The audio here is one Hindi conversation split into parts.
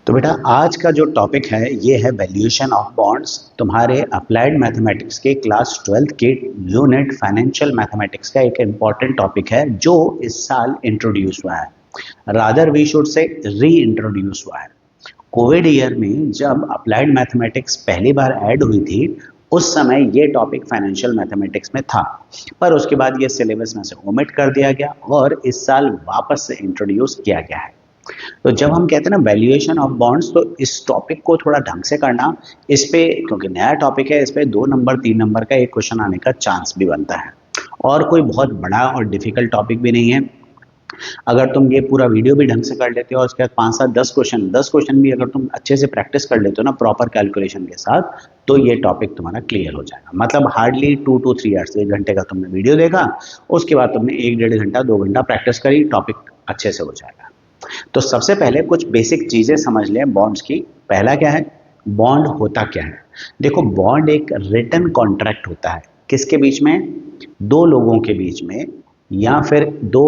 तो बेटा आज का जो टॉपिक है ये है वैल्यूएशन ऑफ बॉन्ड्स। तुम्हारे अप्लाइड मैथमेटिक्स के क्लास 12th के यूनिट फाइनेंशियल मैथमेटिक्स का एक इम्पॉर्टेंट टॉपिक है जो इस साल इंट्रोड्यूस हुआ है, रादर वी शुड से री इंट्रोड्यूस हुआ है। कोविड ईयर में जब अप्लाइड मैथमेटिक्स पहली बार ऐड हुई थी उस समय ये टॉपिक फाइनेंशियल मैथमेटिक्स में था, पर उसके बाद ये सिलेबस में से ओमिट कर दिया गया और इस साल वापस से इंट्रोड्यूस किया गया है। तो जब हम कहते हैं ना वैल्यूएशन ऑफ बॉन्ड्स, तो इस टॉपिक को थोड़ा ढंग से करना, इस पे क्योंकि नया टॉपिक है, इस पे 2 नंबर 3 नंबर का एक क्वेश्चन आने का चांस भी बनता है और कोई बहुत बड़ा और डिफिकल्ट टॉपिक भी नहीं है। अगर तुम ये पूरा वीडियो भी ढंग से कर लेते हो और उसके बाद 5 7 10 क्वेश्चन भी अगर तुम अच्छे से प्रैक्टिस कर लेते हो ना प्रॉपर कैलकुलेशन के साथ, तो ये टॉपिक तुम्हारा क्लियर हो जाएगा। मतलब हार्डली 2 to 3 आवर्स, 1 घंटे का तुमने वीडियो देखा, उसके बाद तुमने 1 1.5 घंटा 2 घंटा प्रैक्टिस करी, टॉपिक अच्छे से हो जाएगा। तो सबसे पहले कुछ बेसिक चीजें समझ लें बॉन्ड्स की। पहला क्या है, बॉन्ड होता क्या है। देखो, बॉन्ड एक रिटन कॉन्ट्रैक्ट होता है, किसके बीच में, 2 लोगों के बीच में या फिर 2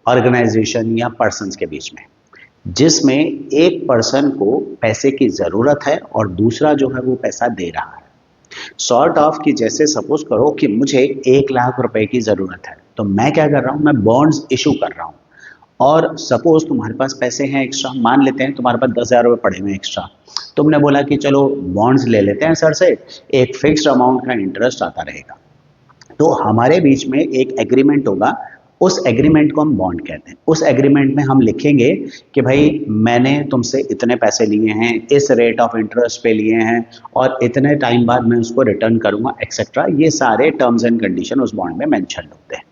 ऑर्गेनाइजेशन या पर्सन्स के बीच में, जिसमें एक पर्सन को पैसे की जरूरत है और दूसरा जो है वो पैसा दे रहा है। सॉर्ट ऑफ कि जैसे सपोज करो कि मुझे 1 लाख रुपए की जरूरत है, तो मैं क्या कर रहा हूं, मैं बॉन्ड्स इशू कर रहा हूं। और सपोज तुम्हारे पास पैसे हैं एक्स्ट्रा, मान लेते हैं तुम्हारे पास 10,000 रुपये पड़े हुए हैं एक्स्ट्रा, तुमने बोला कि चलो बॉन्ड्स ले लेते हैं सर से, एक फिक्स्ड अमाउंट का इंटरेस्ट आता रहेगा। तो हमारे बीच में एक एग्रीमेंट होगा, उस एग्रीमेंट को हम बॉन्ड कहते हैं। उस एग्रीमेंट में हम लिखेंगे कि भाई मैंने तुमसे इतने पैसे लिए हैं, इस रेट ऑफ इंटरेस्ट पे लिए हैं और इतने टाइम बाद मैं उसको रिटर्न करूंगा एक्सेट्रा। ये सारे टर्म्स एंड कंडीशन उस बॉन्ड में मेंशन होते हैं।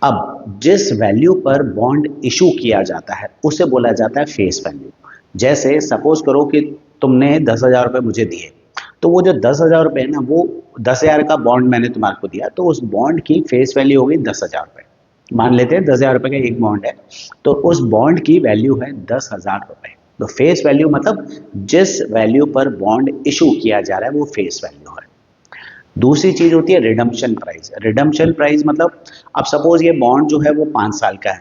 अब जिस वैल्यू पर बॉन्ड इशू किया जाता है उसे बोला जाता है फेस वैल्यू। जैसे सपोज करो कि तुमने 10,000 रुपये मुझे दिए, तो वो जो 10,000 रुपये है ना, वो 10,000 का बॉन्ड मैंने तुम्हारे को दिया, तो उस बॉन्ड की फेस वैल्यू हो गई 10,000 रुपये। मान लेते हैं 10,000 रुपये का एक बॉन्ड है, तो उस बॉन्ड की वैल्यू है 10,000 रुपये। तो फेस वैल्यू मतलब जिस वैल्यू पर बॉन्ड इशू किया जा रहा है वो फेस वैल्यू है। दूसरी चीज होती है रिडम्पशन प्राइस। रिडम्पशन प्राइस मतलब अब सपोज ये बॉन्ड जो है वो 5 साल का है,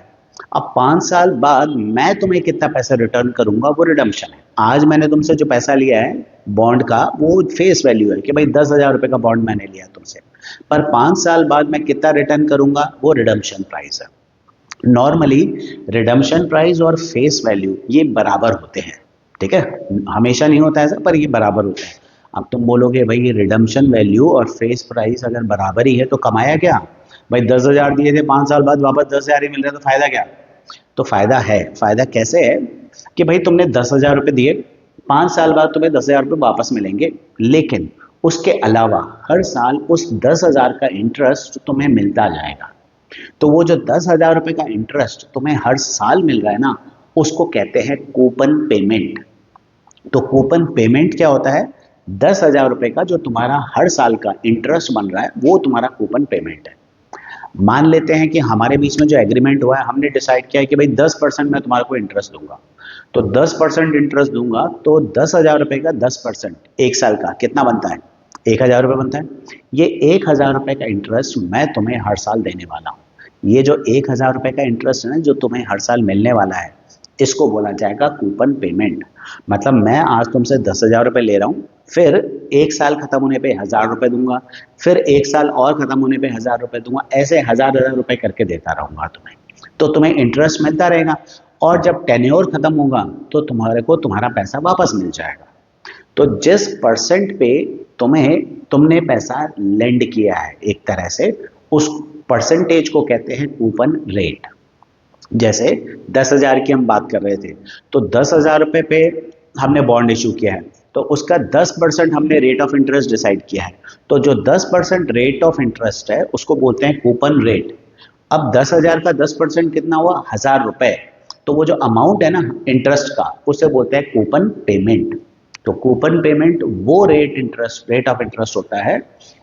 अब 5 साल बाद मैं तुम्हें कितना पैसा रिटर्न करूंगा वो रिडम्पशन है। आज मैंने तुमसे जो पैसा लिया है बॉन्ड का वो फेस वैल्यू है कि भाई 10,000 रुपये का बॉन्ड मैंने लिया तुमसे, पर 5 साल बाद मैं कितना रिटर्न करूंगा वो रिडम्पशन प्राइस है। नॉर्मली रिडम्पशन प्राइस और फेस वैल्यू ये बराबर होते हैं, ठीक है, हमेशा नहीं होता ऐसा, पर ये बराबर होते हैं। अब तुम बोलोगे भाई ये रिडम्पशन वैल्यू और फेस प्राइस अगर बराबर ही है तो कमाया क्या, भाई 10,000 दिए थे, 5 साल बाद वापस 10,000 ही मिल रहा है, तो फायदा क्या। तो फायदा है, फायदा कैसे है कि भाई तुमने 10,000 रुपये दिए, 5 साल बाद तुम्हें 10,000 रुपये वापस मिलेंगे, लेकिन उसके अलावा हर साल उस 10,000 का इंटरेस्ट तुम्हें मिलता जाएगा। तो वो जो 10,000 रुपये का इंटरेस्ट तुम्हें हर साल मिल रहा है ना, उसको कहते हैं कूपन पेमेंट। तो कूपन पेमेंट क्या होता है, 10,000 रुपये का जो तुम्हारा हर साल का इंटरेस्ट बन रहा है वो तुम्हारा कूपन पेमेंट है। मान लेते हैं कि हमारे बीच में जो एग्रीमेंट हुआ है, हमने डिसाइड किया है कि भाई 10% मैं तुम्हारे को इंटरेस्ट दूंगा, तो 10% इंटरेस्ट दूंगा, तो 10,000 रुपये का 10% एक साल का कितना बनता है, 1,000 रुपये बनता है। ये 1,000 रुपये का इंटरेस्ट मैं तुम्हें हर साल देने वाला हूँ। ये जो 1,000 रुपये का इंटरेस्ट है ना जो तुम्हें हर साल मिलने वाला है, इसको बोला जाएगा कूपन पेमेंट। मतलब मैं आज तुमसे 10,000 रुपये ले रहा हूँ, फिर 1 साल खत्म होने पे 1,000 रुपये दूंगा, फिर 1 साल और खत्म होने पे 1,000 रुपये दूंगा, ऐसे 1,000 रुपये करके देता रहूंगा तुम्हें। तो तुम्हें इंटरेस्ट मिलता रहेगा और जब टेन्योर खत्म होगा तो तुम्हारे को तुम्हारा पैसा वापस मिल जाएगा। तो जिस परसेंट पे तुम्हें तुमने पैसा लेंड किया है एक तरह से, उस परसेंटेज को कहते हैं कूपन रेट। जैसे 10,000 की हम बात कर रहे थे, तो 10,000 रुपये पे हमने बॉन्ड इशू किया है, तो उसका 10% हमने रेट ऑफ इंटरेस्ट डिसाइड किया है। तो जो 10% रेट ऑफ इंटरेस्ट है उसको बोलते हैं कूपन रेट। अब 10,000 का 10% कितना हुआ, 1,000 रुपये। तो वो जो अमाउंट है ना इंटरेस्ट का, उसे बोलते हैं कूपन पेमेंट। तो कूपन पेमेंट वो रेट ऑफ इंटरेस्ट होता है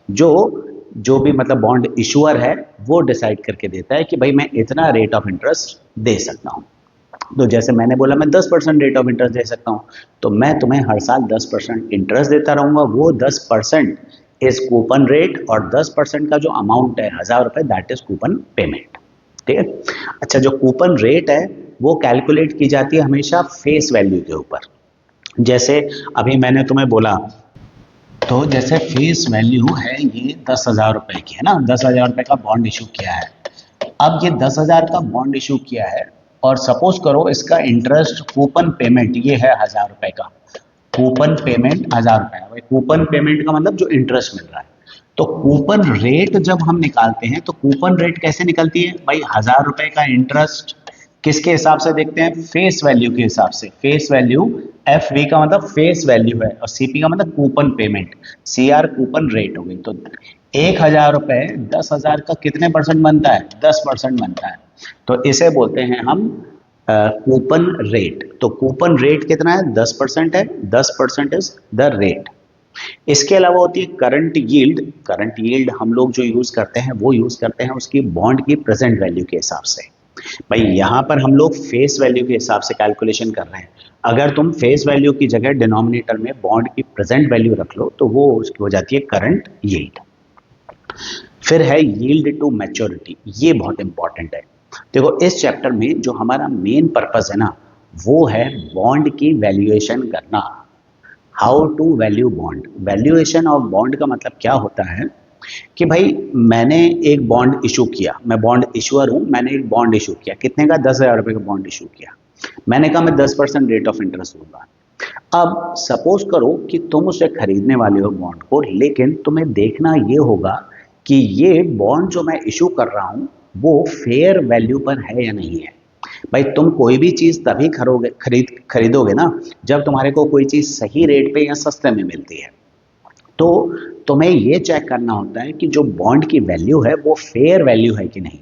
जो जो भी मतलब बॉन्ड इशूअर है वो डिसाइड करके देता है कि भाई मैं इतना रेट ऑफ इंटरेस्ट दे सकता हूँ। तो जैसे मैंने बोला मैं 10% रेट ऑफ इंटरेस्ट दे सकता हूँ, तो मैं तुम्हें हर साल 10% इंटरेस्ट देता रहूंगा। वो 10% इज कूपन रेट और 10% का जो अमाउंट है 1,000 रुपये, दैट इज कूपन पेमेंट। ठीक है। अच्छा, जो कूपन रेट है वो कैलकुलेट की जाती है हमेशा फेस वैल्यू के ऊपर। जैसे अभी मैंने तुम्हें बोला, तो जैसे फेस वैल्यू है ये 10,000 रुपए की है ना, 10,000 रुपए का बॉन्ड इशू किया है। अब ये 10,000 का बॉन्ड इशू किया है और सपोज करो इसका इंटरेस्ट कूपन पेमेंट ये है 1,000 रुपए का। कूपन पेमेंट 1,000 रुपए है भाई, कूपन पेमेंट का मतलब जो इंटरेस्ट मिल रहा है। तो कूपन रेट जब हम निकालते हैं तो कूपन रेट कैसे निकलती है भाई, 1,000 रुपए का इंटरेस्ट किसके हिसाब से देखते हैं, फेस वैल्यू के हिसाब से। फेस वैल्यू, एफ वी का मतलब फेस वैल्यू है और सीपी का मतलब coupon payment, C R coupon rate हो गई। तो 1,000 रुपए 10,000 का कितने परसेंट बनता है, 10% बनता है। तो इसे बोलते हैं हम कूपन रेट। तो कूपन रेट कितना है, 10% है, 10% इज द रेट। इसके अलावा होती है करंट यील्ड। करंट यील्ड हम लोग जो यूज करते हैं वो यूज करते हैं उसकी बॉन्ड की प्रेजेंट वैल्यू के हिसाब से। भाई यहाँ पर हम लोग फेस वैल्यू के हिसाब से कैलकुलेशन कर रहे हैं। अगर तुम फेस वैल्यू की जगह डिनोमिनेटर में बॉन्ड की प्रेजेंट वैल्यू रख लो तो वो उसकी हो जाती है करंट यील्ड। फिर है यील्ड टू मैच्योरिटी, ये बहुत इंपॉर्टेंट है। देखो इस चैप्टर में जो हमारा मेन पर्पस है ना, वो है बॉन्ड की वैल्यूएशन करना। How to value bond. Valuation of bond का मतलब क्या होता है कि भाई मैंने एक बॉन्ड इशू किया, मैं बॉन्ड इशूअर हूं, मैंने एक बॉन्ड इशू किया, कितने का, 10,000 रुपए का बॉन्ड इशू किया। मैंने कहा मैं 10% रेट ऑफ इंटरेस्ट दूंगा। अब सपोज करो कि तुम उसे खरीदने वाले हो बॉन्ड को, लेकिन तुम्हें देखना ये होगा कि ये बॉन्ड जो मैं इशू कर रहा हूं वो फेयर वैल्यू पर है या नहीं है। भाई तुम कोई भी चीज तभी खरीदोगे ना जब तुम्हारे को कोई चीज सही रेट पे या सस्ते में मिलती है। तो तुम्हें ये चेक करना होता है कि जो बॉन्ड की वैल्यू है वो फेयर वैल्यू है कि नहीं।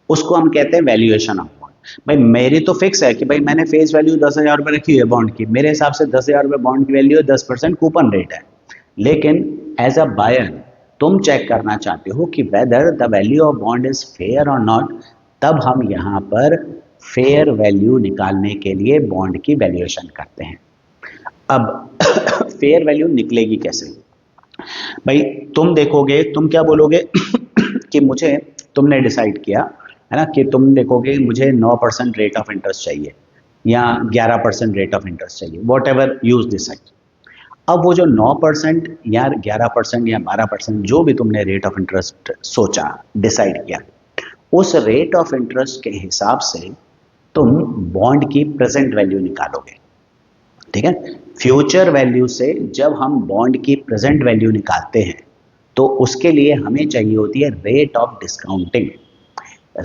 उसको हम कहते हैं वैल्यूएशन ऑफ बॉन्ड। भाई मेरी तो फिक्स है कि भाई मैंने फेस वैल्यू 10,000 रुपए रखी है बॉन्ड की, मेरे हिसाब से 10,000 रुपए बॉन्ड की वैल्यू है, 10% कूपन रेट है। लेकिन एज अ बायर तुम चेक करना चाहते हो कि whether the value of bond is fair और नॉट। तब हम यहाँ पर फेयर वैल्यू निकालने के लिए बॉन्ड की वैल्यूएशन करते हैं। अब फेयर वैल्यू निकलेगी कैसे भाई, तुम देखोगे, तुम क्या बोलोगे कि मुझे, तुमने डिसाइड किया है ना कि तुम देखोगे मुझे 9% रेट ऑफ इंटरेस्ट चाहिए या 11% रेट ऑफ इंटरेस्ट चाहिए, वॉट एवर यूज डिसाइड। अब वो जो 9% या 11% या 12% जो भी तुमने रेट ऑफ इंटरेस्ट सोचा, डिसाइड किया, उस रेट ऑफ इंटरेस्ट के हिसाब से तुम बॉन्ड की प्रेजेंट वैल्यू निकालोगे। ठीक है, फ्यूचर वैल्यू से जब हम बॉन्ड की प्रेजेंट वैल्यू निकालते हैं तो उसके लिए हमें चाहिए होती है rate of discounting.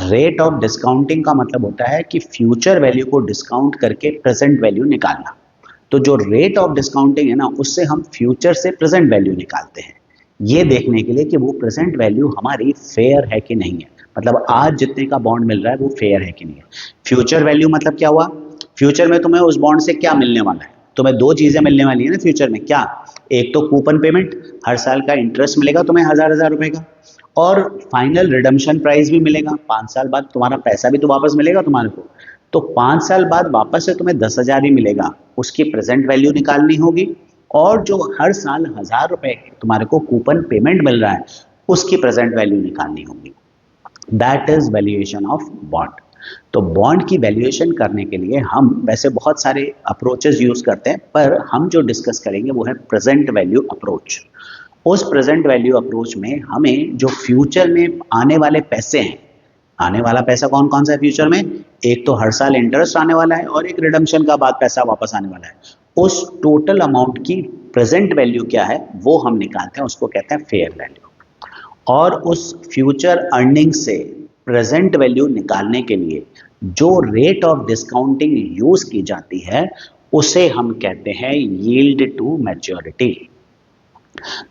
Rate of discounting का मतलब होता है कि फ्यूचर वैल्यू को डिस्काउंट करके प्रेजेंट वैल्यू निकालना। तो जो रेट ऑफ डिस्काउंटिंग है ना, उससे हम फ्यूचर से प्रेजेंट वैल्यू निकालते हैं, ये देखने के लिए कि वो प्रेजेंट वैल्यू हमारी फेयर है कि नहीं है। मतलब आज जितने का बॉन्ड मिल रहा है वो फेयर है कि नहीं है। फ्यूचर वैल्यू मतलब क्या हुआ, फ्यूचर में तुम्हें उस बॉन्ड से क्या मिलने वाला है, तुम्हें दो चीजें मिलने वाली है ना फ्यूचर में, क्या, एक तो कूपन पेमेंट, हर साल का इंटरेस्ट मिलेगा तुम्हें 1,000 रुपए का, और फाइनल रिडम्पशन प्राइस भी मिलेगा, 5 साल बाद तुम्हारा पैसा भी तो वापस मिलेगा तुम्हारे को। तो 5 साल बाद वापस से तुम्हें 10,000 ही मिलेगा, उसकी प्रेजेंट वैल्यू निकालनी होगी। और जो हर साल 1,000 रुपए तुम्हारे को कूपन पेमेंट मिल रहा है उसकी प्रेजेंट वैल्यू निकालनी होगी। That is valuation of bond. तो बॉन्ड की वैल्यूएशन करने के लिए हम वैसे बहुत सारे अप्रोचेस यूज करते हैं, पर हम जो डिस्कस करेंगे वो है प्रेजेंट वैल्यू अप्रोच। उस प्रेजेंट वैल्यू अप्रोच में हमें जो फ्यूचर में आने वाले पैसे हैं, आने वाला पैसा कौन कौन सा है फ्यूचर में, एक तो हर साल इंटरेस्ट आने वाला है और एक रिडम्पशन का बाद पैसा वापस आने वाला है, उस टोटल अमाउंट की प्रेजेंट वैल्यू क्या है वो हम निकालते हैं, उसको कहते हैं फेयर वैल्यू। और उस फ्यूचर अर्निंग से प्रेजेंट वैल्यू निकालने के लिए जो रेट ऑफ डिस्काउंटिंग यूज की जाती है उसे हम कहते हैं यील्ड टू मैच्योरिटी।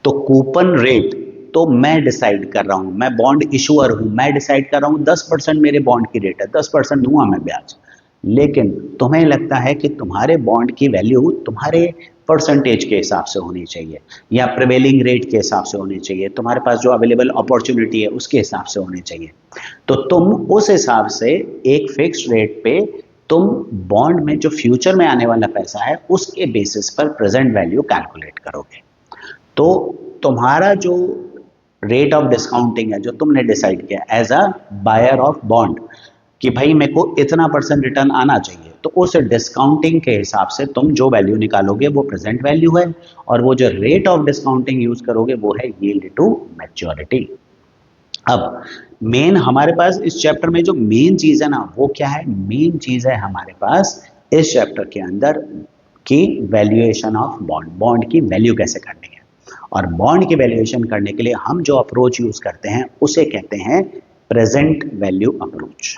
तो कूपन रेट तो मैं डिसाइड कर रहा हूं, मैं बॉन्ड इशूअर हूं, मैं डिसाइड कर रहा हूं 10% मेरे बॉन्ड की रेट है, 10% दूंगा मैं ब्याज। लेकिन तुम्हें लगता है कि तुम्हारे बॉन्ड की वैल्यू तुम्हारे परसेंटेज के हिसाब से होनी चाहिए या प्रिवेलिंग रेट के हिसाब से होनी चाहिए, तुम्हारे पास जो अवेलेबल अपॉर्चुनिटी है उसके हिसाब से होनी चाहिए। तो तुम उस हिसाब से एक फिक्स्ड रेट पे तुम बॉन्ड में जो फ्यूचर में आने वाला पैसा है उसके बेसिस पर प्रेजेंट वैल्यू कैलकुलेट करोगे। तो तुम्हारा जो रेट ऑफ डिस्काउंटिंग है जो तुमने डिसाइड किया as a buyer of bond कि भाई मेरे को इतना परसेंट रिटर्न आना चाहिए, तो उस डिस्काउंटिंग के हिसाब से तुम जो वैल्यू निकालोगे वो प्रेजेंट वैल्यू है, और वो जो रेट ऑफ डिस्काउंटिंग यूज करोगे वो है यील्ड टू मैच्योरिटी। अब मेन हमारे पास इस चैप्टर में जो मेन चीज है ना वो क्या है, मेन चीज है हमारे पास इस चैप्टर के अंदर कि वैल्यूएशन ऑफ बॉन्ड, बॉन्ड की वैल्यू कैसे करनी है। और बॉन्ड की वैल्यूएशन करने के लिए हम जो अप्रोच यूज करते हैं उसे कहते हैं प्रेजेंट वैल्यू अप्रोच।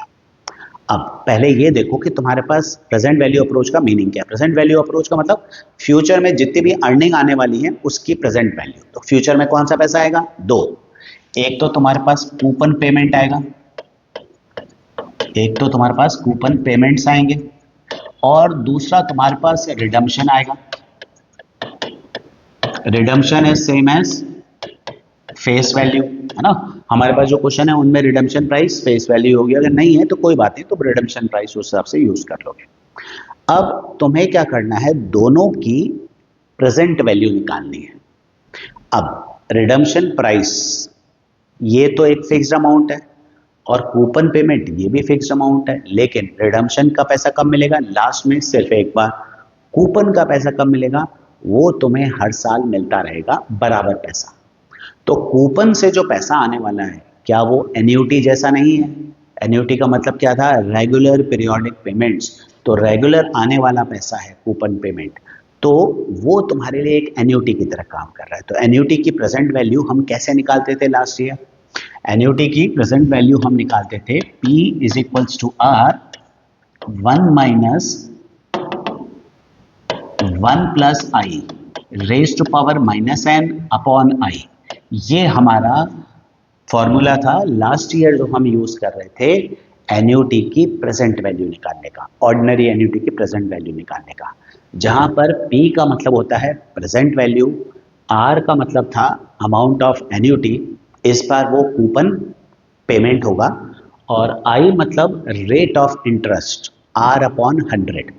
अब पहले ये देखो कि तुम्हारे पास प्रेजेंट वैल्यू अप्रोच का मीनिंग क्या है। प्रेजेंट वैल्यू अप्रोच का मतलब फ्यूचर में जितनी भी अर्निंग आने वाली है उसकी प्रेजेंट वैल्यू। तो फ्यूचर में कौन सा पैसा आएगा, दो, एक तो तुम्हारे पास कूपन पेमेंट आएगा, एक तो तुम्हारे पास कूपन पेमेंट्स आएंगे, और दूसरा तुम्हारे पास रिडम्पशन आएगा। Redemption is same as face value, है ना। हमारे पास जो क्वेश्चन है उनमें रिडम्पशन प्राइस फेस वैल्यू होगी, अगर नहीं है तो कोई बात नहीं, तो रिडम्पशन प्राइस उस हिसाब से यूज कर लोगे। अब तुम्हें क्या करना है, दोनों की प्रेजेंट वैल्यू निकालनी है। अब रिडम्पशन प्राइस ये तो एक फिक्स्ड अमाउंट है, और कूपन पेमेंट ये भी फिक्स्ड अमाउंट है, लेकिन रिडम्पशन का पैसा कब मिलेगा, लास्ट में सिर्फ एक बार। कूपन का पैसा कब मिलेगा, वो तुम्हें हर साल मिलता रहेगा बराबर पैसा। तो कूपन से जो पैसा आने वाला है क्या वो एन्युटी जैसा नहीं है। एन्युटी का मतलब क्या था, रेगुलर पीरियोडिक पेमेंट्स। तो रेगुलर आने वाला पैसा है कूपन पेमेंट, तो वो तुम्हारे लिए एक एन्युटी की तरह काम कर रहा है। तो एन्युटी की प्रेजेंट वैल्यू हम कैसे निकालते थे लास्ट ईयर, एन्युटी की प्रेजेंट वैल्यू हम निकालते थे P is equals to R 1 minus 1 plus I raise to power minus n upon I. ये हमारा फॉर्मूला था लास्ट ईयर जो हम यूज कर रहे थे एन्युटी की प्रेजेंट वैल्यू निकालने का, ऑर्डिनरी एन्युटी की प्रेजेंट वैल्यू निकालने का, जहां पर P का मतलब होता है प्रेजेंट वैल्यू, R का मतलब था अमाउंट ऑफ एन्युटी, इस बार वो कूपन पेमेंट होगा, और I मतलब rate of interest R upon 100।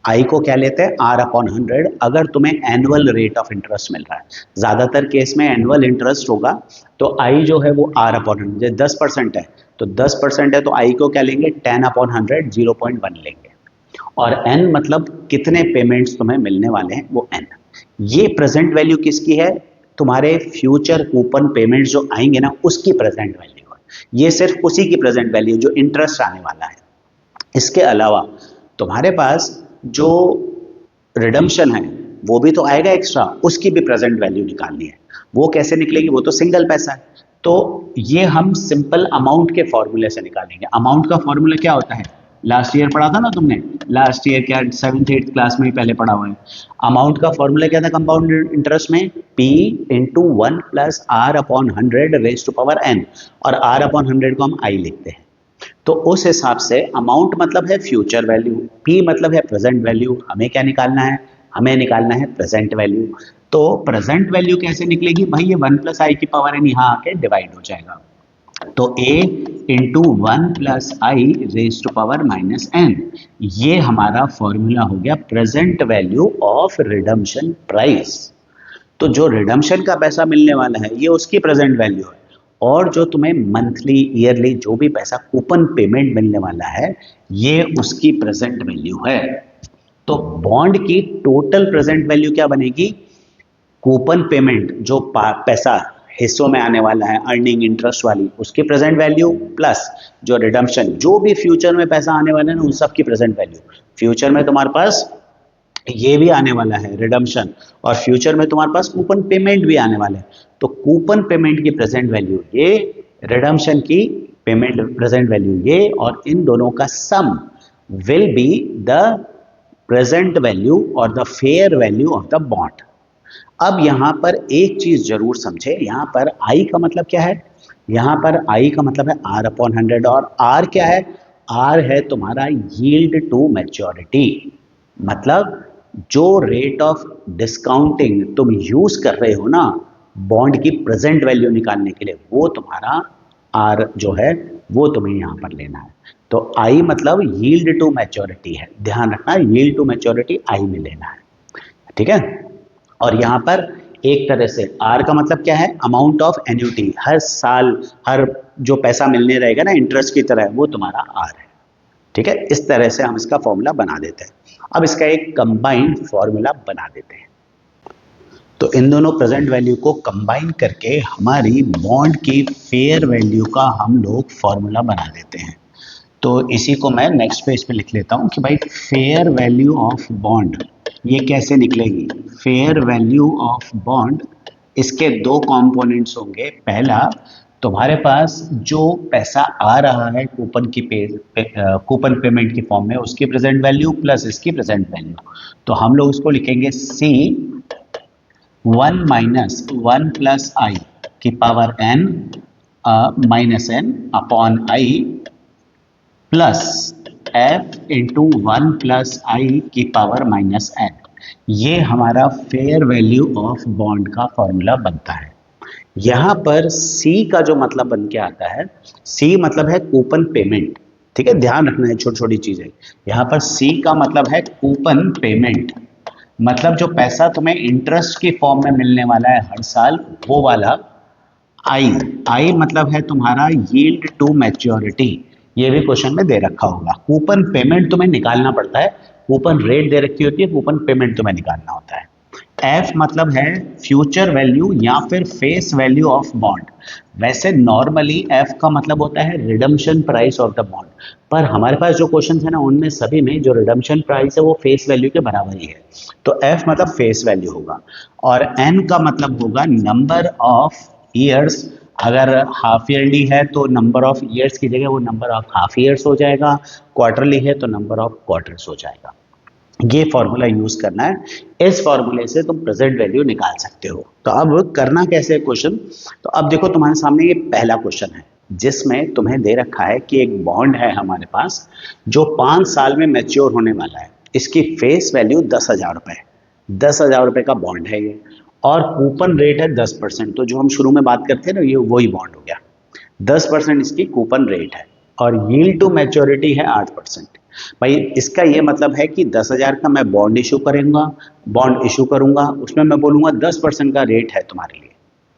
आई को क्या लेते हैं, R अपॉन 100। अगर तुम्हें एनुअल रेट ऑफ इंटरेस्ट मिल रहा है, ज्यादातर केस में एनुअल इंटरेस्ट होगा, तो आई जो है वो R अपॉन 100, 10% है तो 10% है तो आई को क्या लेंगे 10 अपॉन 100, 0.1 लेंगे, और n मतलब कितने पेमेंट्स तुम्हें मिलने वाले हैं वो n। ये प्रेजेंट वैल्यू किसकी है, तुम्हारे फ्यूचर कूपन पेमेंट्स जो आएंगे ना उसकी प्रेजेंट वैल्यू है। ये सिर्फ उसी की प्रेजेंट वैल्यू जो इंटरेस्ट आने वाला है। इसके अलावा तुम्हारे पास जो रिडम्पशन है वो भी तो आएगा एक्स्ट्रा, उसकी भी प्रेजेंट वैल्यू निकालनी है। वो कैसे निकलेगी, वो तो सिंगल पैसा है, तो ये हम सिंपल अमाउंट के फॉर्मूले से निकालेंगे। अमाउंट का फॉर्मूला क्या होता है, लास्ट ईयर पढ़ा था ना तुमने, लास्ट ईयर क्या 7th 8th क्लास में ही पहले पढ़ा हुआ है। अमाउंट का फॉर्मूला क्या था कंपाउंड इंटरेस्ट में, P into 1 plus R upon 100 raise to power n, और R अपॉन 100 को हम I लिखते हैं। तो उस हिसाब से अमाउंट मतलब है फ्यूचर वैल्यू, P मतलब है प्रेजेंट वैल्यू, हमें क्या निकालना है, हमें निकालना है प्रेजेंट वैल्यू। तो प्रेजेंट वैल्यू कैसे निकलेगी भाई, ये 1 प्लस आई की पावर एन यहाँ आके डिवाइड हो जाएगा, तो a into 1 plus I raise to power minus n, ये हमारा फॉर्मूला हो गया present value of redemption price. तो जो रिडम्पशन का पैसा मिलने वाला है ये उसकी प्रेजेंट वैल्यू है, और जो तुम्हें मंथली ईयरली जो भी पैसा कूपन पेमेंट मिलने वाला है ये उसकी प्रेजेंट वैल्यू है। तो बॉन्ड की टोटल प्रेजेंट वैल्यू क्या बनेगी, कूपन पेमेंट जो पैसा हिस्सों में आने वाला है अर्निंग इंटरेस्ट वाली उसकी प्रेजेंट वैल्यू, प्लस जो रिडम्पशन जो भी फ्यूचर में पैसा आने वाला है ना उन सब की प्रेजेंट वैल्यू। फ्यूचर में तुम्हारे पास ये भी आने वाला है रिडम्पशन, और फ्यूचर में तुम्हारे पास कूपन पेमेंट भी आने वाला है, तो कूपन पेमेंट की प्रेजेंट वैल्यू ये, रिडम्पशन की पेमेंट प्रेजेंट वैल्यू ये, और इन दोनों का sum will be the present value और the fair value of the bond. अब यहां पर एक चीज जरूर समझे, यहां पर आई का मतलब क्या है, यहां पर आई का मतलब है R अपॉन 100, और R क्या है, R है तुम्हारा यील्ड टू मैच्योरिटी, मतलब जो रेट ऑफ डिस्काउंटिंग तुम यूज कर रहे हो ना बॉन्ड की प्रेजेंट वैल्यू निकालने के लिए, वो तुम्हारा R जो है वो तुम्हें यहां पर लेना है। तो I मतलब यील्ड टू मैच्योरिटी है, ध्यान रखना यील्ड टू मैच्योरिटी I में लेना है, ठीक है। और यहां पर एक तरह से R का मतलब क्या है, अमाउंट ऑफ एन्युटी, हर साल हर जो पैसा मिलने रहेगा ना इंटरेस्ट की तरह वो तुम्हारा R है। ठीक है, इस तरह से हम इसका फॉर्मूला बना देते हैं। अब इसका एक कंबाइंड फॉर्मूला बना देते हैं। तो इन दोनों प्रेजेंट वैल्यू को कंबाइन करके हमारी बॉन्ड की फेयर वैल्यू का हम लोग फॉर्मूला बना देते हैं। तो इसी को मैं नेक्स्ट पेज पे लिख लेता हूँ कि भाई फेयर वैल्यू ऑफ बॉन्ड ये कैसे निकलेगी। फेयर वैल्यू ऑफ बॉन्ड, इसके दो कंपोनेंट्स होंगे। पहला, तुम्हारे पास जो पैसा आ रहा है कूपन पेमेंट की फॉर्म में, उसकी प्रेजेंट वैल्यू प्लस इसकी प्रेजेंट वैल्यू। तो हम लोग उसको लिखेंगे सी 1 प्लस आई की power n minus n upon आई प्लस एफ इंटू 1 प्लस आई की पावर माइनस एन। ये हमारा फेयर वैल्यू ऑफ बॉन्ड का फॉर्मूला बनता है। यहां पर C का जो मतलब बन के आता है, C मतलब है कूपन पेमेंट। ठीक है, ध्यान रखना है छोटी छोटी चीजें। यहां पर C का मतलब है कूपन पेमेंट, मतलब जो पैसा तुम्हें इंटरेस्ट की फॉर्म में मिलने वाला है हर साल, वो वाला। आई मतलब है तुम्हारा यील्ड टू मैच्योरिटी, ये भी क्वेश्चन में दे रखा होगा। कूपन पेमेंट तुम्हें निकालना पड़ता है, कूपन रेट दे रखी होती है, कूपन पेमेंट तुम्हें निकालना होता है। एफ मतलब है फ्यूचर वैल्यू या फिर फेस वैल्यू ऑफ बॉन्ड। वैसे नॉर्मली एफ का मतलब होता है redemption price of the bond, पर हमारे पास जो क्वेश्चन है ना, उनमें सभी में जो रिडम्पशन प्राइस है वो फेस वैल्यू के बराबर ही है। तो एफ मतलब फेस वैल्यू होगा, और एन का मतलब होगा नंबर ऑफ ईयर्स। अगर हाफ ईयरली है तो नंबर ऑफ ईयर्स की जगह वो नंबर ऑफ हाफ ईयर्स हो जाएगा, क्वार्टरली है तो नंबर ऑफ क्वार्टर्स हो जाएगा। ये फॉर्मूला यूज करना है, इस फॉर्मूले से तुम प्रेजेंट वैल्यू निकाल सकते हो। तो अब करना कैसे है क्वेश्चन। तो अब देखो तुम्हारे सामने ये पहला क्वेश्चन है, जिसमें तुम्हें दे रखा है कि एक बॉन्ड है हमारे पास जो 5 साल में मैच्योर होने वाला है। इसकी फेस वैल्यू 10,000 रुपए, 10,000 रुपए का बॉन्ड है ये, और कूपन रेट है 10%। तो जो हम शुरू में बात करते हैं ना, ये वही बॉन्ड हो गया। 10% इसकी कूपन रेट है, और यील्ड टू मैच्योरिटी है 8%। भाई इसका ये मतलब है कि 10,000 का मैं बॉन्ड इशू करूंगा, उसमें मैं बोलूंगा 10% का रेट है तुम्हारे लिए।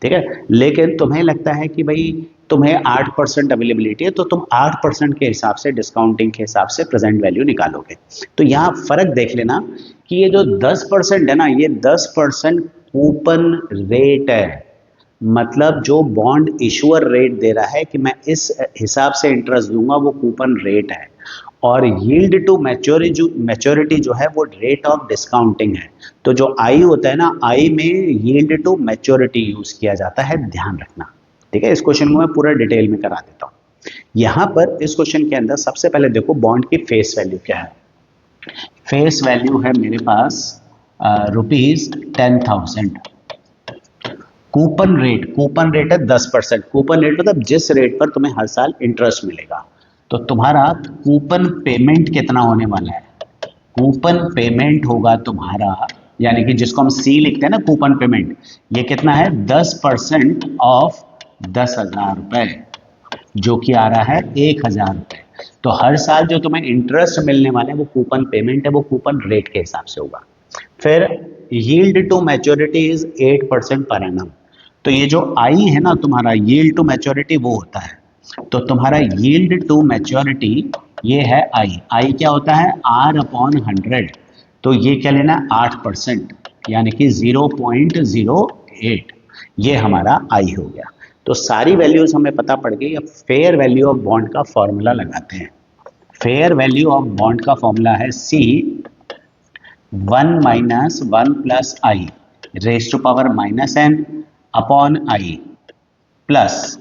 ठीक है, लेकिन तुम्हें लगता है कि भाई तुम्हें 8% अवेलेबिलिटी है, तो तुम 8% के हिसाब से, डिस्काउंटिंग के हिसाब से प्रेजेंट वैल्यू निकालोगे। तो यहाँ फर्क देख लेना कि ये जो 10% है ना, ये 10% कूपन रेट है। मतलब जो बॉन्ड इशुअर रेट दे रहा है कि मैं इस हिसाब से इंटरेस्ट दूंगा, वो कूपन रेट है। और यील्ड टू मैच्योरिटी जो है वो रेट ऑफ डिस्काउंटिंग है। तो जो आई होता है ना, आई में यील्ड टू मैच्योरिटी यूज किया जाता है, ध्यान रखना। ठीक है, इस क्वेश्चन को मैं पूरा डिटेल में करा देता हूँ। यहां पर इस क्वेश्चन के अंदर सबसे पहले देखो बॉन्ड की फेस वैल्यू क्या है। फेस वैल्यू है मेरे पास ₹10,000। कूपन रेट है 10%। कूपन रेट मतलब जिस रेट पर तुम्हें हर साल इंटरेस्ट मिलेगा। तो तुम्हारा कूपन पेमेंट कितना होने वाला है। कूपन पेमेंट होगा तुम्हारा, यानी कि जिसको हम सी लिखते हैं ना, कूपन पेमेंट, ये कितना है 10% ऑफ 10,000 रुपए, जो कि आ रहा है 1,000 रुपए। तो हर साल जो तुम्हें इंटरेस्ट मिलने वाला है वो कूपन पेमेंट है, वो कूपन रेट के हिसाब से होगा। फिर yield to maturity is 8% per annum. तो ये जो आई है ना तुम्हारा, यील्ड टू मैच्योरिटी वो होता है। तो तुम्हारा यील्ड टू मैच्योरिटी ये है आई क्या होता है R/100। तो ये क्या लेना है 8%, यानी कि 0.08, ये हमारा आई हो गया। तो सारी वैल्यूज हमें पता पड़ गई। अब फेयर वैल्यू ऑफ बॉन्ड का फॉर्मूला लगाते हैं। फेयर वैल्यू ऑफ बॉन्ड का फॉर्मूला है C 1 plus I raise to power -n upon I plus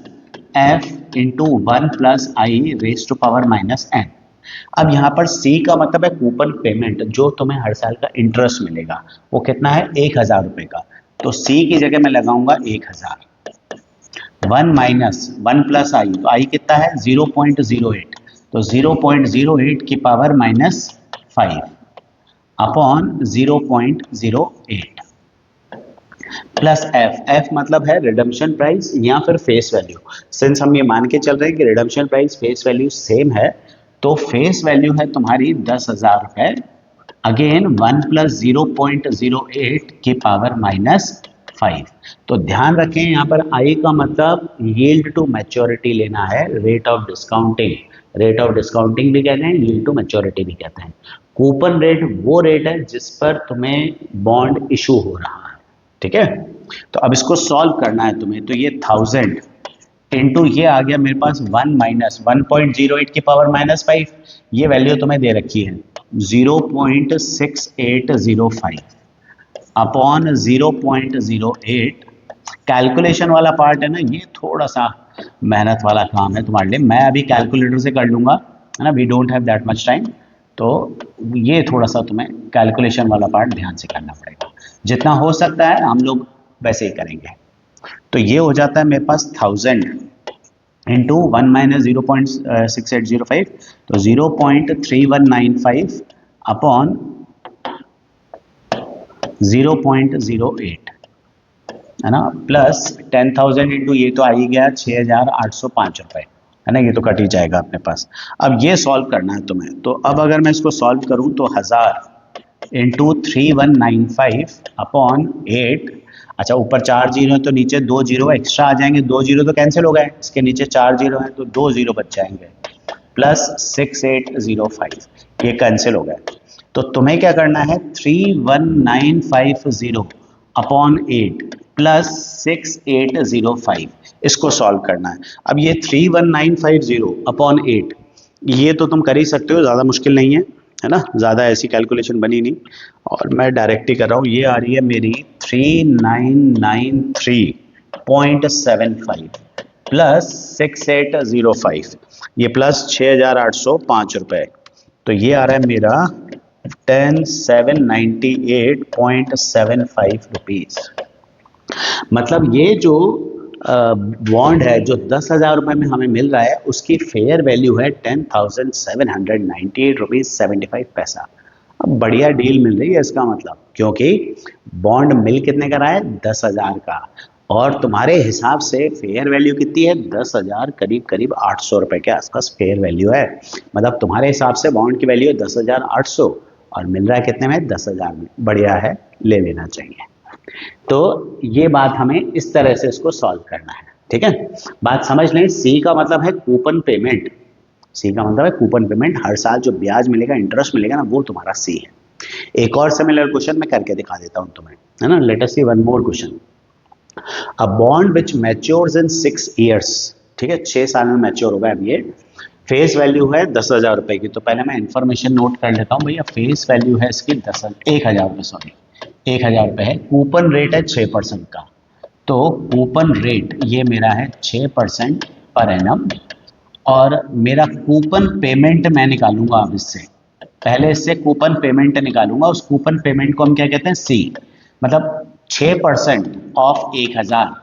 f into 1 plus I raise to power -n। अब यहाँ पर C का मतलब है कूपन पेमेंट, जो तुम्हें हर साल का इंटरेस्ट मिलेगा, वो कितना है 1,000 रुपए का। तो C की जगह मैं लगाऊंगा 1,000। 1 प्लस आई, तो आई कितना है 0.08, तो 0.08 की पावर -5 अपॉन 0.08 प्लस एफ मतलब है रिडम्पशन प्राइस या फिर फेस वैल्यू। सिंस हम ये मान के चल रहे हैं कि redemption price face value same है, तो फेस वैल्यू है तुम्हारी 10,000 रुपए। अगेन 1 प्लस 0.08 की पावर -5 5। तो ध्यान रखें यहाँ पर आई का मतलब यील्ड टू मैच्योरिटी लेना है, rate of discounting. Rate of discounting भी कहते हैं, यील्ड टू मैच्योरिटी भी कहते हैं। कूपन रेट वो रेट है जिस पर तुम्हें बॉन्ड इशू हो रहा है, ठीक है। तो अब इसको सॉल्व करना है तुम्हें, तो ये 1000 इंटू ये आ गया मेरे पास 1 माइनस 1.08 की पावर -5, ये वैल्यू तुम्हें दे रखी है 0.6805 अपॉन 0.08। कैलकुलेशन वाला पार्ट है ना, ये थोड़ा सा मेहनत वाला काम है तुम्हारे लिए, मैं अभी कैलकुलेटर से कर लूँगा, है ना, we don't have that much time. तो ये थोड़ा सा तुम्हें कैलकुलेशन वाला पार्ट ध्यान से करना पड़ेगा, जितना हो सकता है हम लोग वैसे ही करेंगे। तो ये हो जाता है मेरे पास 1000 इंटू 1 माइनस 0.6805, तो 0.3195 अपॉन 0.08, है ना, प्लस 10,000 इंटू ये तो आ ही गया 6,805 रुपये, है ना, ये तो कट ही जाएगा अपने पास। अब ये सॉल्व करना है तुम्हें, तो अब अगर मैं इसको सॉल्व करूं तो 1000 इंटू 3195 अपॉन 8। अच्छा, ऊपर 4 जीरो है तो नीचे 2 जीरो एक्स्ट्रा आ जाएंगे, 2 जीरो तो कैंसिल हो गए, इसके नीचे 4 जीरो है तो 2 जीरो बच जाएंगे, प्लस 6805, ये कैंसिल हो गए। तो तुम्हें क्या करना है, 31950 अपॉन 8 प्लस 6805, इसको सॉल्व करना है। अब ये 31950 अपॉन 8 ये तो तुम कर ही सकते हो, ज़्यादा मुश्किल नहीं है ना, ज़्यादा ऐसी कैलकुलेशन बनी नहीं, और मैं डायरेक्ट ही कर रहा हूँ। ये आ रही है मेरी 3993.75 प्लस 6805, ये प्लस 6,805 रुपये, तो ये आ रहा है मेरा 10,798.75 रुपीज़। मतलब ये जो बॉन्ड है जो 10,000 रुपये में हमें मिल रहा है, उसकी फेयर वैल्यू है 10,798 रुपीज़ 75 पैसा। अब बढ़िया डील मिल रही है इसका मतलब, क्योंकि बॉन्ड मिल कितने का रहा है, 10,000 का, और तुम्हारे हिसाब से फेयर वैल्यू कितनी है, 10,000, करीब करीब 800 रुपये के आसपास फेयर वैल्यू है। मतलब तुम्हारे हिसाब से बॉन्ड की वैल्यू है 10,800 और मिल रहा है कितने में, 10,000 में। बढ़िया है, ले लेना चाहिए। तो ये बात हमें इस तरह से इसको सॉल्व करना है, ठीक है। बात समझ लें, सी का मतलब है कूपन पेमेंट। सी का मतलब है कूपन पेमेंट, हर साल जो ब्याज मिलेगा, इंटरेस्ट मिलेगा ना, वो तुम्हारा सी है। एक और सिमिलर क्वेश्चन मैं करके दिखा देता हूं तुम्हें, है ना। Let us see one more question. A bond which matures in 6 years, ठीक है, 6 साल में मैच्योर होगा। अब ये फेस वैल्यू है 10,000 रुपए की, तो पहले मैं इन्फॉर्मेशन नोट कर लेता हूँ भैया। फेस वैल्यू है इसकी 1,000 रुपये, सॉरी 1,000 रुपये है। कूपन रेट है 6% का, तो कूपन रेट ये मेरा है 6% पर एनम, और मेरा कूपन पेमेंट मैं निकालूंगा। अब इससे पहले इससे कूपन पेमेंट निकालूंगा, उस कूपन पेमेंट को हम क्या कहते हैं, सी। मतलब 6% ऑफ 1,000,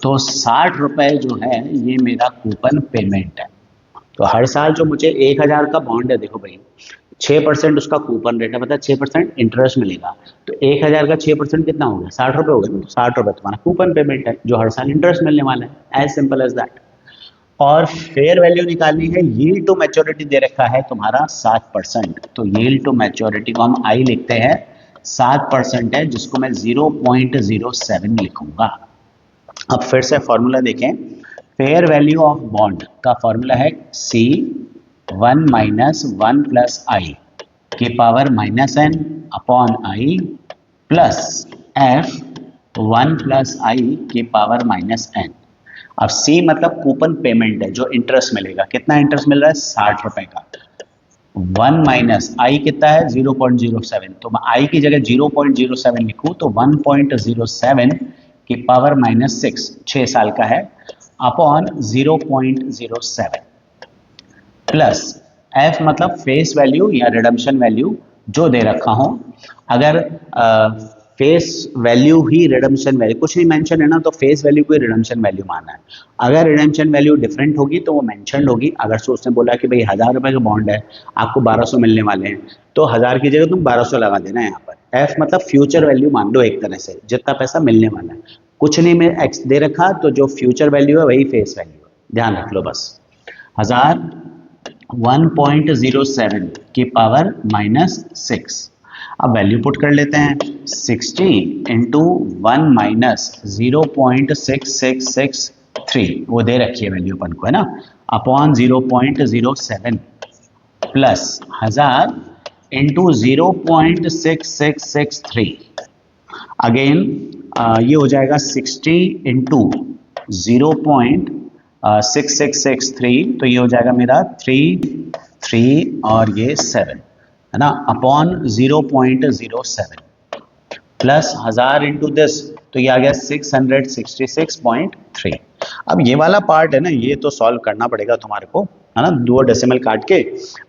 तो 60 रुपये जो है ये मेरा कूपन पेमेंट है। तो हर साल जो मुझे 1,000 का बॉन्ड है, देखो भाई 6% उसका कूपन रेट है, मतलब 6% इंटरेस्ट मिलेगा, तो 1,000 का 6% कितना हो गया, 60 रुपये हो गए। तो 60 रुपये तुम्हारा कूपन पेमेंट है जो हर साल इंटरेस्ट मिलने वाला है, एज सिंपल एज दैट। और फेयर वैल्यू निकालनी है, यील्ड टू मैच्योरिटी दे रखा है तुम्हारा 7%, तो यील्ड टू मैच्योरिटी को हम आई लिखते हैं, 7% है, जिसको मैं 0.07 लिखूंगा। अब फिर से फॉर्मूला देखें, फेयर वैल्यू ऑफ बॉन्ड का फॉर्मूला है सी 1 माइनस 1 प्लस आई की पावर -n अपॉन आई प्लस एफ 1 प्लस आई की पावर -n। अब सी मतलब कूपन पेमेंट है जो इंटरेस्ट मिलेगा, कितना इंटरेस्ट मिल रहा है, 60 रुपए का। 1 माइनस आई कितना है, 0.07, तो मैं आई की जगह 0.07 लिखूं तो 1.07 की पावर -6, 6 साल का है, अपॉन 0.07 प्लस एफ मतलब फेस वैल्यू या रिडम्पशन वैल्यू जो दे रखा हूं। अगर फेस वैल्यू ही रिडम्पशन वैल्यू, कुछ नहीं मेंशन है ना, तो फेस वैल्यू को रिडम्पशन वैल्यू मानना है। अगर रिडम्पशन वैल्यू डिफरेंट होगी तो वो मेंशन होगी। अगर सो उसने बोला कि भाई 1,000 रुपए का बॉन्ड है, आपको 1,200 मिलने वाले हैं, तो 1,000 की जगह तुम 1,200 लगा देना यहाँ पर। एफ मतलब फ्यूचर वैल्यू मान लो एक तरह से, जितना पैसा मिलने वाला है। कुछ नहीं में एक्स दे रखा, तो जो फ्यूचर वैल्यू है वही फेस वैल्यू है, ध्यान रख लो बस। 1,000 1.07 की पावर -6। अब वैल्यू पुट कर लेते हैं 60 इंटू 1 माइनस 0.6663 वो दे रखी है वैल्यू अपन को है ना अपॉन 0.07 प्लस 1000 इंटू 0.6663 अगेन ये हो जाएगा 60 इंटू 0.6663 तो ये हो जाएगा मेरा 3 और ये 7 है ना अपॉन 0.07 प्लस 1000 इंटू दिस तो ये आ गया 666.3। अब ये वाला पार्ट है ना ये तो सॉल्व करना पड़ेगा तुम्हारे को है ना दो डेसिमल काट के।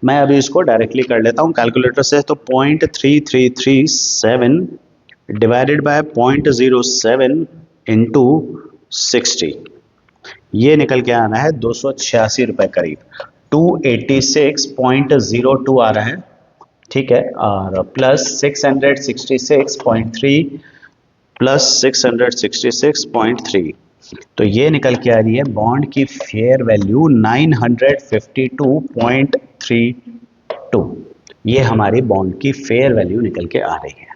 मैं अभी इसको डायरेक्टली कर लेता हूँ कैलकुलेटर से। तो 0.3337 डिवाइडेड बाय 0.07 इंटू 60 ये निकल के आना है 286 रुपए करीब 286.02 आ रहा है ठीक है और प्लस 666.3 प्लस 666.3 तो ये निकल के आ रही है बॉन्ड की फेयर वैल्यू 952.32 ये हमारी बॉन्ड की फेयर वैल्यू निकल के आ रही है।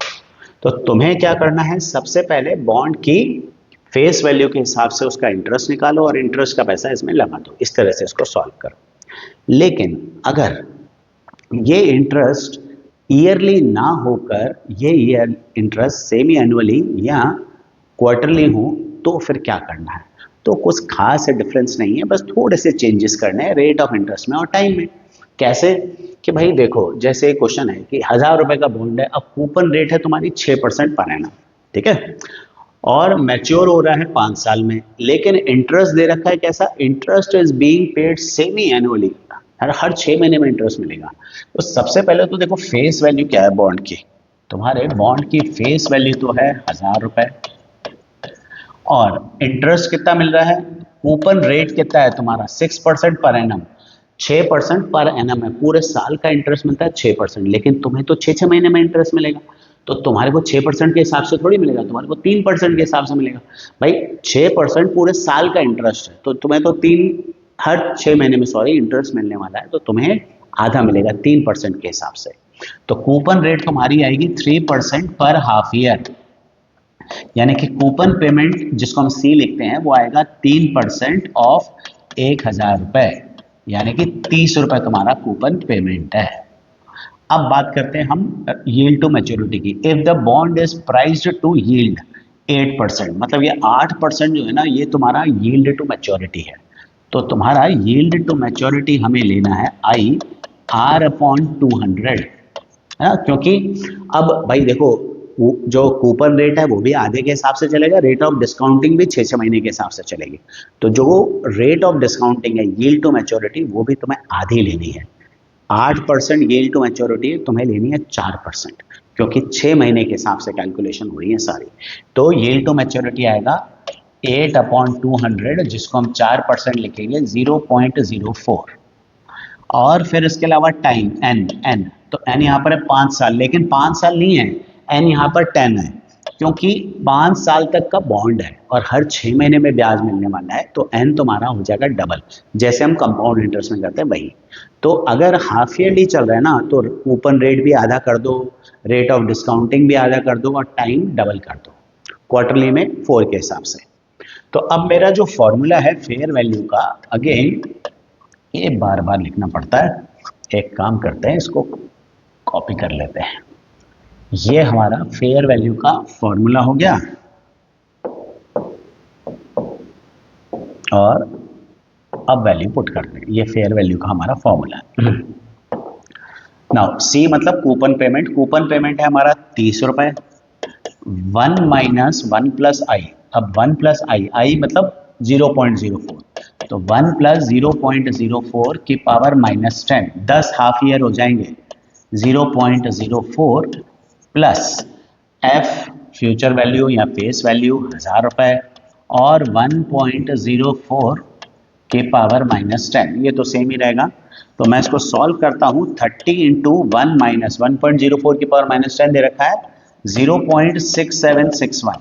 तो तुम्हें क्या करना है सबसे पहले बॉन्ड की फेस वैल्यू के हिसाब से उसका इंटरेस्ट निकालो और इंटरेस्ट का पैसा इसमें लगा दो इस तरह से इसको सॉल्व करो। लेकिन अगर ये इंटरेस्ट ईयरली ना होकर ये ईयर इंटरेस्ट सेमी एनुअली या क्वार्टरली हो तो फिर क्या करना है। तो कुछ खास डिफरेंस नहीं है बस थोड़े से चेंजेस करने हैं रेट ऑफ इंटरेस्ट में और टाइम में। कैसे कि भाई देखो जैसे क्वेश्चन है कि 1000 रुपए का बॉन्ड है अब कूपन रेट है तुम्हारी 6% पर एनम ठीक है और मैच्योर हो रहा है 5 साल में लेकिन इंटरेस्ट दे रखा है कैसा interest is being paid semi annually हर 6 महीने में इंटरेस्ट मिलेगा। तो सबसे पहले तो देखो फेस वैल्यू क्या है बॉन्ड की तुम्हारे बॉन्ड की फेस वैल्यू तो है 1000 रुपए और इंटरेस्ट कितना मिल रहा है कूपन रेट कितना है तुम्हारा 6% पर एनम 6% पर एनम है पूरे साल का इंटरेस्ट मिलता है 6% लेकिन तुम्हें तो 6 महीने में इंटरेस्ट मिलेगा तो तुम्हारे को 6% के हिसाब से थोड़ी मिलेगा तुम्हारे को 3% के हिसाब से मिलेगा। भाई 6% पूरे साल का इंटरेस्ट है तो तुम्हें तो हर 6 महीने में इंटरेस्ट मिलने वाला है तो तुम्हें आधा मिलेगा 3% के हिसाब से। तो कूपन रेट तुम्हारी आएगी 3% पर हाफ ईयर यानी कि कूपन पेमेंट जिसको हम सी लिखते हैं वो आएगा 3% ऑफ 1000 रुपए यानी कि 30 रुपए तुम्हारा कूपन पेमेंट है। अब बात करते हैं हम यील्ड टू मैच्योरिटी की। If the bond is priced to yield 8% मतलब ये 8% जो है ना ये तुम्हारा यील्ड टू मैच्योरिटी है। तो तुम्हारा यील्ड टू मैच्योरिटी हमें लेना है आई आर अपॉन 200 है ना क्योंकि अब भाई देखो जो कूपन रेट है वो भी आधे के हिसाब से चलेगा रेट ऑफ डिस्काउंटिंग भी 6 महीने के हिसाब से चलेगी। तो जो रेट ऑफ डिस्काउंटिंग है यील्ड टू मैच्योरिटी वो भी तुम्हें आधी लेनी है 8% यील्ड टू मैच्योरिटी तुम्हें लेनी है 4% क्योंकि 6 महीने के हिसाब से कैलकुलेशन हो रही है सारी। तो यील्ड टू मैच्योरिटी आएगा 8/200 जिसको हम 4% लिखेंगे 0.04 और फिर इसके अलावा टाइम एन तो एन यहाँ पर है 5 साल लेकिन 5 साल नहीं है एन यहाँ पर 10 है क्योंकि 5 साल तक का बॉन्ड है और हर 6 महीने में ब्याज मिलने वाला है तो एन तुम्हारा हो जाएगा डबल जैसे हम कंपाउंड इंटरेस्ट में करते हैं वही। तो अगर हाफ ईयरली चल रहा है ना तो कूपन रेट भी आधा कर दो रेट ऑफ डिस्काउंटिंग भी आधा कर दो और टाइम डबल कर दो क्वार्टरली में 4 के हिसाब से। तो अब मेरा जो फॉर्मूला है फेयर वैल्यू का अगेन ये बार बार लिखना पड़ता है एक काम करते हैं इसको कॉपी कर लेते हैं। ये हमारा फेयर वैल्यू का फॉर्मूला हो गया और अब वैल्यू पुट करते हैं ये फेयर वैल्यू का हमारा फॉर्मूला है। नाउ सी मतलब कूपन पेमेंट है हमारा 30 रुपए 1 माइनस 1 प्लस आई। अब 1 प्लस आई मतलब 0.04 तो 1 प्लस 0.04 की पावर -10 10 हाफ ईयर हो जाएंगे 0.04 प्लस एफ फ्यूचर वैल्यू या फेस वैल्यू 1000 रुपए और 1.04 के पावर -10 ये तो सेम ही रहेगा। तो मैं इसको सॉल्व करता हूँ 30 इंटू 1 माइनस 1.04 की पावर -10 दे रखा है 0.6761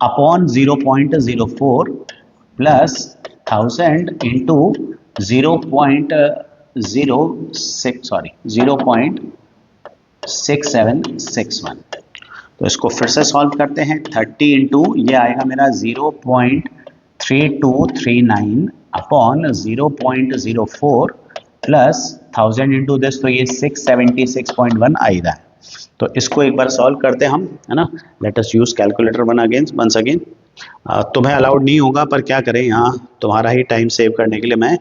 अपॉन 0.04 प्लस 1000 इंटू 0.06 6761। तो इसको फिर से सॉल्व करते हैं। 30 इंटू ये आएगा मेरा 0.3239 अपॉन 0.04 प्लस 1000 इंटू दिस, तो ये 676.1 आएगा। तो इसको एक बार सॉल्व करते हैं हम, है ना। Let us use calculator once again. तुम्हें अलाउड नहीं होगा, पर क्या करें, यहाँ तुम्हारा ही टाइम सेव करने के लिए मैं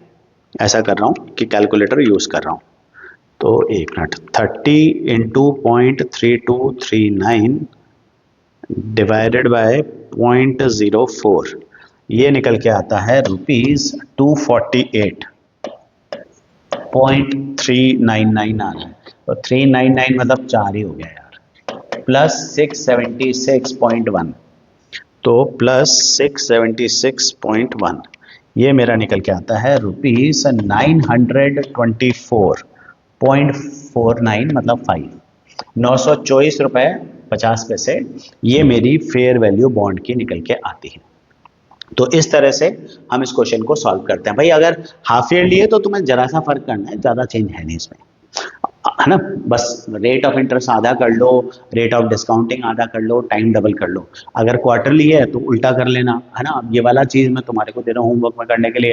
ऐसा कर रहा हूँ कि कैलकुलेटर यूज कर रहा हूँ। तो एक मिनट, 30 इंटू 0.3239 डिवाइडेड बाय 0.04, ये निकल के आता है ₹248.399 आ रहा है। तो 399 मतलब 4 ही हो गया यार, प्लस 676.1, तो प्लस 676.1 ये मेरा निकल के आता है ₹924.49 मतलब 5, 924 रुपये 50 पैसे, ये मेरी फेयर वैल्यू बॉन्ड की निकल के आती है। तो इस तरह से हम इस क्वेश्चन को सॉल्व करते हैं। भाई अगर हाफ ईयरली है तो तुम्हें जरा सा फर्क करना है, ज़्यादा चेंज है नहीं इसमें, है ना। बस रेट ऑफ इंटरेस्ट आधा कर लो, रेट ऑफ डिस्काउंटिंग आधा कर लो, टाइम डबल कर लो। अगर क्वार्टरली है तो उल्टा कर लेना, है ना। ये वाला चीज़ मैं तुम्हारे को दे रहा हूँ होमवर्क में करने के लिए।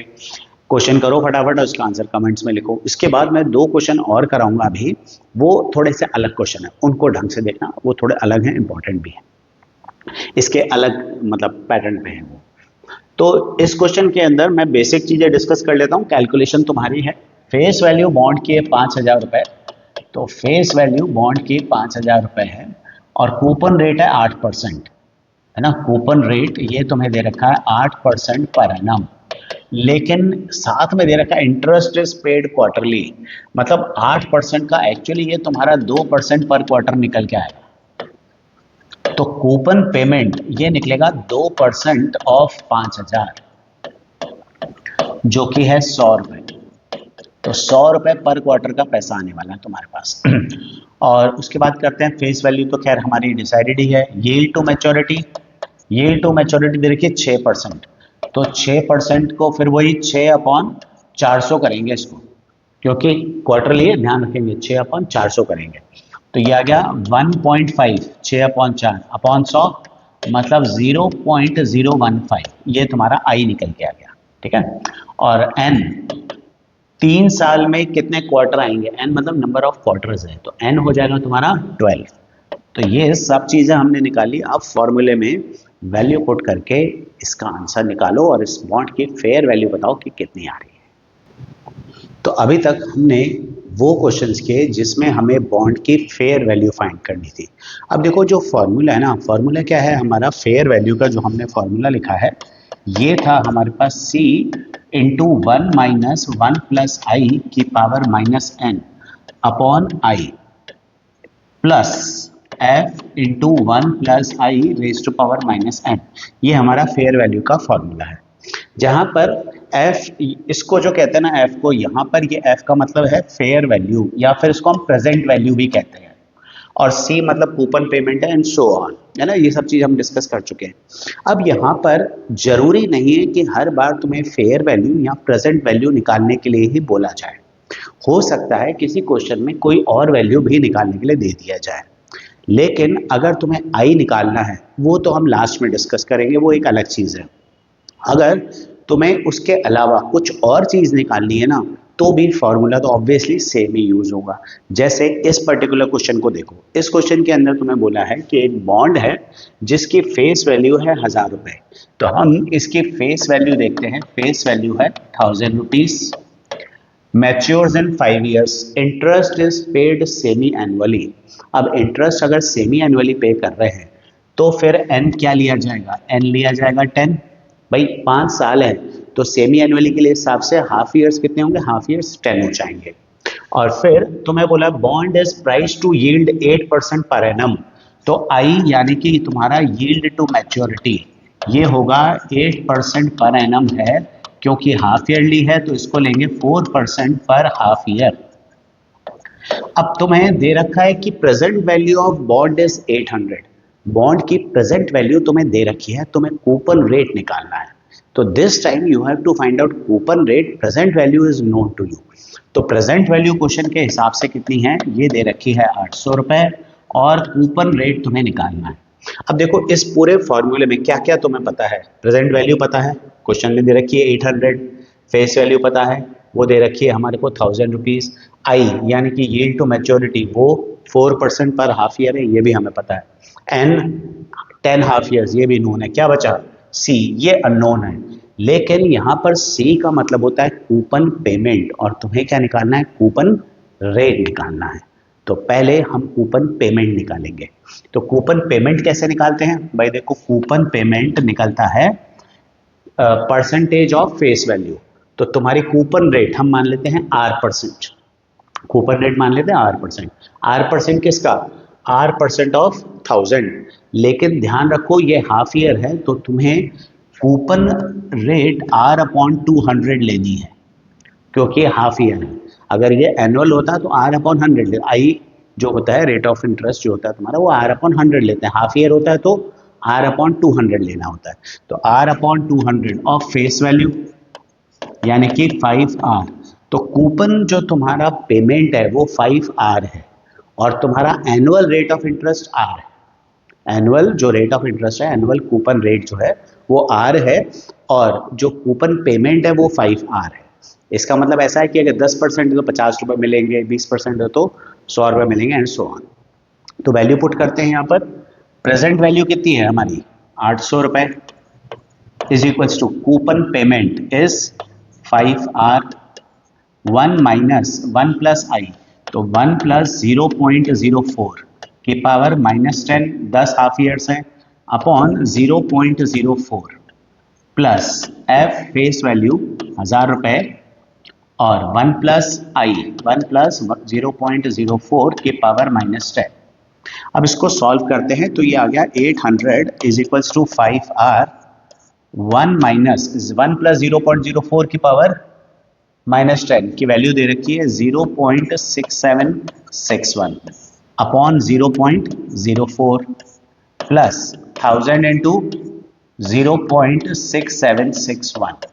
क्वेश्चन करो फटाफट और उसका आंसर कमेंट्स में लिखो। इसके बाद मैं 2 क्वेश्चन और कराऊंगा अभी, वो थोड़े से अलग क्वेश्चन है, उनको ढंग से देखना, वो थोड़े अलग हैं, इंपॉर्टेंट भी है, इसके अलग मतलब पैटर्न पे है वो। तो इस क्वेश्चन के अंदर मैं बेसिक चीजें डिस्कस कर लेता हूँ। कैलकुलेशन तुम्हारी है। फेस वैल्यू बॉन्ड की है 5,000 रुपए, तो फेस वैल्यू बॉन्ड की 5,000 रुपए है और कूपन रेट है 8%, है ना। कूपन रेट ये तुम्हें दे रखा है 8% पर एनम, लेकिन साथ में दे रखा है इंटरेस्ट इज पेड क्वार्टरली, मतलब 8% का एक्चुअली ये तुम्हारा 2% पर क्वार्टर निकल के आएगा। तो कूपन पेमेंट ये निकलेगा 2% ऑफ 5,000, जो कि है 100 रुपए। तो 100 रुपए पर क्वार्टर का पैसा आने वाला है तुम्हारे पास। और उसके बाद करते हैं फेस वैल्यू, तो खैर हमारी डिसाइडेड ही है। Yield to maturity, yield to maturity दे रखी है 6%, तो 6% को फिर वही 6/400 करेंगे इसको, क्योंकि क्वार्टरली है, ध्यान रखेंगे, 6/400 करेंगे। तो ये आ गया 1.5, 6/4 अपॉन 100 मतलब 0.015, ये तुम्हारा आई निकल के आ गया, ठीक है। और एन, 3 साल में कितने क्वार्टर आएंगे, एन मतलब नंबर ऑफ क्वार्टर्स है, तो एन हो जाएगा तुम्हारा 12। तो ये सब चीजें हमने निकाली। अब फॉर्मूले में वैल्यू पुट करके इसका आंसर निकालो और इस बॉन्ड की फेयर वैल्यू बताओ कि कितनी आ रही है। तो अभी तक हमने वो क्वेश्चंस किए जिसमें हमें बॉन्ड की फेयर वैल्यू फाइंड करनी थी। अब देखो जो फॉर्मूला है ना, फॉर्मूला क्या है हमारा, फेयर वैल्यू का जो हमने फॉर्मूला लिखा है ये था हमारे पास C इंटू 1 माइनस 1 प्लस आई की power minus n upon I plus f into 1 plus I raise to power minus n, ये हमारा फेयर वैल्यू का फॉर्मूला है। जहां पर f, इसको जो कहते हैं ना f को, यहाँ पर ये f का मतलब है फेयर वैल्यू, या फिर इसको हम प्रेजेंट वैल्यू भी कहते हैं, और C मतलब कूपन पेमेंट है, एंड सो ऑन, है ना। ये सब चीज हम डिस्कस कर चुके हैं। अब यहाँ पर जरूरी नहीं है कि हर बार तुम्हें फेयर वैल्यू या प्रेजेंट वैल्यू निकालने के लिए ही बोला जाए। हो सकता है किसी क्वेश्चन में कोई और वैल्यू भी निकालने के लिए दे दिया जाए, लेकिन अगर तुम्हें आई निकालना है वो तो हम लास्ट में डिस्कस करेंगे, वो एक अलग चीज है। अगर तुम्हें उसके अलावा कुछ और चीज निकालनी है ना, तो भी फॉर्मूला तो ऑब्वियसली सेम ही यूज होगा। जैसे इस पर्टिकुलर क्वेश्चन को देखो, इस क्वेश्चन के अंदर तुम्हें बोला है कि एक बॉन्ड है जिसकी फेस वैल्यू है 1,000 रुपए, तो हम इसकी फेस वैल्यू देखते हैं। फेस वैल्यू है 1,000 rupees, matures in 5 years, interest is paid semi annually. अब इंटरेस्ट अगर सेमी एनुअली पे कर रहे हैं तो फिर एन क्या लिया जाएगा, एन लिया जाएगा 10। भाई 5 साल है तो सेमी एनुअली के लिए हिसाब से हाफ ईयर्स कितने होंगे, हाफ ईयर्स 10 हो जाएंगे। और फिर तुम्हें बोला bond is price to yield 8% per annum, तो आई यानी कि तुम्हारा यील्ड टू मैच्योरिटी ये होगा 8% पर एनम है, क्योंकि हाफ ईयरली है तो इसको लेंगे 4% पर हाफ ईयर। अब तुम्हें दे रखा है कि present value of bond is 800, bond की प्रेजेंट वैल्यू तुम्हें दे रखी है, तुम्हें कूपन रेट निकालना है। तो this time you have to find out coupon rate, present value is known to you. तो प्रेजेंट वैल्यू क्वेश्चन के हिसाब से कितनी है, ये दे रखी है 800 रुपए, और कूपन रेट तुम्हें निकालना है। अब देखो इस पूरे फॉर्मूले में क्या क्या तुम्हें पता है, प्रेजेंट वैल्यू पता है, क्वेश्चन में दे रखी है 800, फेस वैल्यू पता है, वो दे रखी है हमारे को 1000 रुपीज, आई यानी कि यील्ड टू मैच्योरिटी वो 4% पर हाफ ईयर है, ये भी हमें पता है, एन 10 हाफ ईयर्स ये भी नोन है, क्या बचा, सी ये अननोन है। लेकिन यहाँ पर सी का मतलब होता है कूपन पेमेंट, और तुम्हें क्या निकालना है, कूपन रेट निकालना है। तो पहले हम कूपन पेमेंट निकालेंगे। तो कूपन पेमेंट कैसे निकालते हैं भाई, देखो कूपन पेमेंट निकलता है परसेंटेज ऑफ फेस वैल्यू। तो तुम्हारी कूपन रेट हम मान लेते हैं R%, कूपन रेट मान लेते हैं R%, R% किसका, R% ऑफ 1000। लेकिन ध्यान रखो ये हाफ ईयर है, तो तुम्हें कूपन रेट R/200 लेनी है, क्योंकि ये हाफ ईयर है। अगर ये एनुअल होता तो R/100 ले, आई जो होता है रेट ऑफ इंटरेस्ट जो होता है तुम्हारा वो R/100 लेते हैं, हाफ ईयर होता है तो R/200 लेना होता है। तो R/200 ऑफ फेस वैल्यू यानी कि 5R। तो कूपन जो तुम्हारा पेमेंट है वो 5R है, और तुम्हारा annual rate of interest R है। एनुअल जो रेट ऑफ इंटरेस्ट है, एनुअल कूपन रेट जो है वो R है, और जो कूपन पेमेंट है वो 5R है। इसका मतलब ऐसा है कि अगर 10% है तो 50 रुपये मिलेंगे, 20% है तो 100 रुपये मिलेंगे, एंड सो ऑन। तो वैल्यू पुट करते हैं यहाँ पर, प्रेजेंट वैल्यू कितनी है हमारी 800 रुपये, is equals to coupon payment is 5R, 1 minus 1 plus i, तो 1 प्लस 0.04 की पावर -10, 10 हाफ ईयर्स है, upon 0.04 plus f face value 1000 रुपये, और 1 प्लस आई 1 प्लस 0.04 की पावर -10। अब इसको सॉल्व करते हैं, तो ये आ गया 800 is equals to 5R, 1 minus 1 plus 0.04 की पावर -10 की वैल्यू दे रखी है 0.6761 अपॉन 0.04 प्लस 1000 इंटू 0.6761।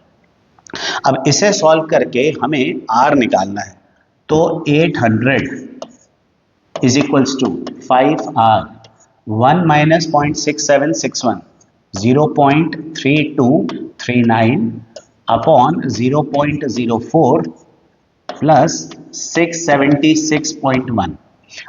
अब इसे सॉल्व करके हमें R निकालना है, तो 800 is equals to 5R, 1 minus 0.6761 0.3239 upon 0.04 plus 676.1।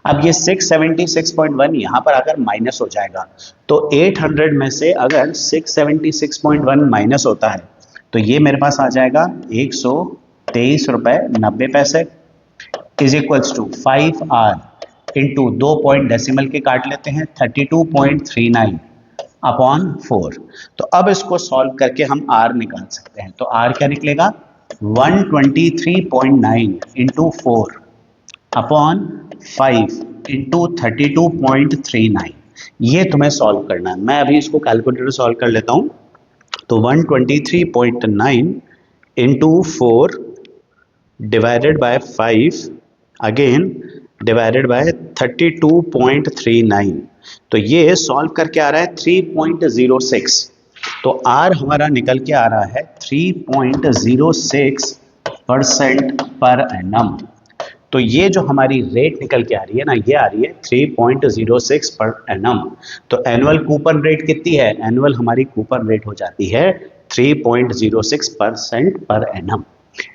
अब ये 676.1 यहाँ पर अगर माइनस हो जाएगा, तो 800 में से अगर 676.1 माइनस होता है तो ये मेरे पास आ जाएगा 123 रुपये 90 पैसे, is equals to 5R into 2 point decimal के काट लेते हैं 32.39 अपॉन 4। तो अब इसको सॉल्व करके हम R निकाल सकते हैं। तो R क्या निकलेगा, 123.9 इंटू 4 अपॉन 5 इंटू 32.39। ये तुम्हें सॉल्व करना है। मैं अभी इसको कैलकुलेटर सॉल्व कर लेता हूँ। तो 123.9 into 4 divided by 5 again divided by 32.39। तो ये सॉल्व करके आ रहा है 3.06। तो R हमारा निकल के आ रहा है 3.06% पर एनम। तो ये जो हमारी रेट निकल के आ रही है ना, ये आ रही है 3.06 पर एनम। तो एनुअल कूपन रेट कितनी है, एनुअल हमारी कूपन रेट हो जाती है 3.06% पर एनम।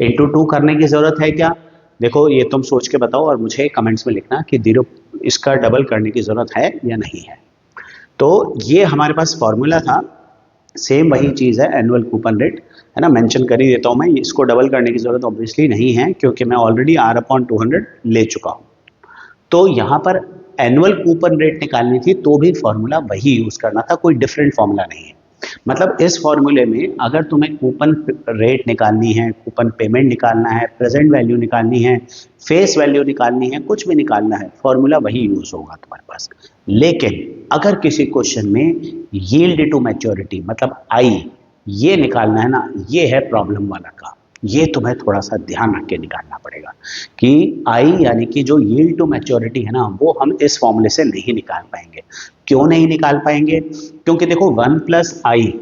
इंटू 2 करने की जरूरत है क्या, देखो ये तुम सोच के बताओ और मुझे कमेंट्स में लिखना कि जीरो इसका डबल करने की ज़रूरत है या नहीं है। तो ये हमारे पास फॉर्मूला था, सेम वही चीज़ है एनुअल कूपन रेट, है ना, मेंशन कर ही देता हूँ मैं। इसको डबल करने की ज़रूरत ऑब्वियसली नहीं है क्योंकि मैं ऑलरेडी R/200 ले चुका हूँ। तो यहाँ पर एनुअल कूपन रेट निकालनी थी तो भी फॉर्मूला वही यूज़ करना था, कोई डिफरेंट फॉर्मूला नहीं है। मतलब इस फॉर्मूले में अगर तुम्हें कूपन रेट निकालनी है, कूपन पेमेंट निकालना है, प्रेजेंट वैल्यू निकालनी है, फेस वैल्यू निकालनी है, कुछ भी निकालना है, फॉर्मूला वही यूज होगा तुम्हारे पास। लेकिन अगर किसी क्वेश्चन में यील्ड टू मैच्योरिटी मतलब आई ये निकालना है ना, ये है प्रॉब्लम वाला काम। ये तुम्हें थोड़ा सा ध्यान रख के निकालना पड़ेगा कि आई यानी कि जो यील्ड टू मैच्योरिटी है ना, वो हम इस फॉर्मूले से नहीं निकाल पाएंगे। क्यों नहीं निकाल पाएंगे, क्योंकि देखो 1 प्लस आई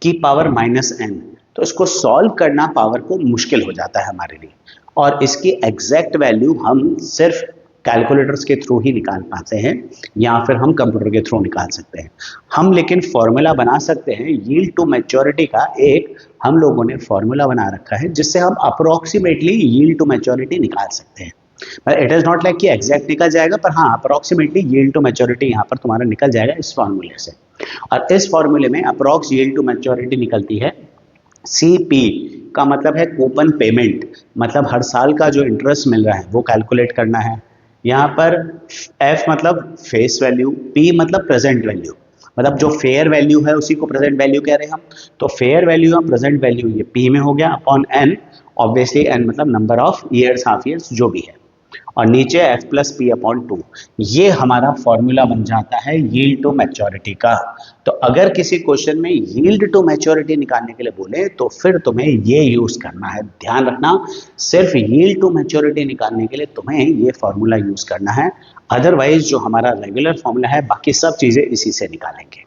की पावर -n। तो इसको सॉल्व करना पावर को मुश्किल हो जाता है हमारे लिए, और इसकी एग्जैक्ट वैल्यू हम सिर्फ कैलकुलेटर्स के थ्रू ही निकाल पाते हैं, या फिर हम कंप्यूटर के थ्रू निकाल सकते हैं। हम लेकिन फॉर्मूला बना सकते हैं यील्ड टू मैच्योरिटी का। एक हम लोगों ने फॉर्मूला बना रखा है जिससे हम अप्रोक्सीमेटली यील्ड टू मैच्योरिटी निकाल सकते हैं। इट इज़ नॉट लाइक कि एग्जैक्ट निकल जाएगा, पर हाँ अप्रोक्सीमेटली यील्ड टू मैच्योरिटी यहाँ पर तुम्हारा निकल जाएगा इस फॉर्मूले से। और इस फॉर्मूले में अप्रोक्स यील्ड टू मैच्योरिटी निकलती है CP का मतलब है कूपन पेमेंट, मतलब हर साल का जो इंटरेस्ट मिल रहा है वो कैलकुलेट करना है। यहाँ पर F मतलब फेस वैल्यू, P मतलब प्रेजेंट वैल्यू, मतलब जो फेयर वैल्यू है उसी को प्रेजेंट वैल्यू कह रहे हैं हम। तो फेयर वैल्यू और प्रेजेंट वैल्यू ये P में हो गया अपॉन N, ऑब्वियसली N मतलब number of years, half years जो भी है, और नीचे F प्लस पी अपॉन 2। ये हमारा फॉर्मूला बन जाता है यील्ड टू मैच्योरिटी का। तो अगर किसी क्वेश्चन में यील्ड टू मैच्योरिटी निकालने के लिए बोले तो फिर तुम्हें ये यूज करना है। ध्यान रखना, सिर्फ यील्ड टू मैच्योरिटी निकालने के लिए तुम्हें ये फॉर्मूला यूज करना है, अदरवाइज जो हमारा रेगुलर फॉर्मूला है बाकी सब चीजें इसी से निकालेंगे।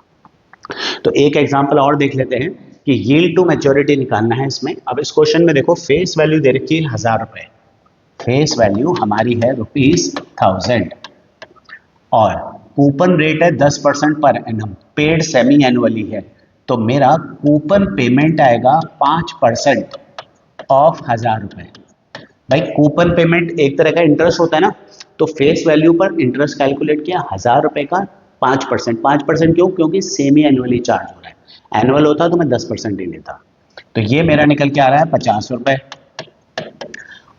तो एक एग्जांपल और देख लेते हैं कि यील्ड टू मैच्योरिटी निकालना है इसमें। अब इस क्वेश्चन में देखो फेस वैल्यू दे रखी है 1000 रुपए, फेस वैल्यू हमारी है ₹1000, और कूपन रेट है 10% per annum, paid semi annually है। तो मेरा कूपन पेमेंट आएगा 5% ऑफ 1000 रुपए। भाई कूपन पेमेंट एक तरह का इंटरेस्ट होता है ना, तो फेस वैल्यू पर इंटरेस्ट कैलकुलेट किया 1000 रुपए का 5%। 5% क्यों? क्योंकि सेमी एनुअली चार्ज हो रहा है, एनुअल होता तो मैं 10% ही लेता। तो ये मेरा निकल के आ रहा है 50 रुपए।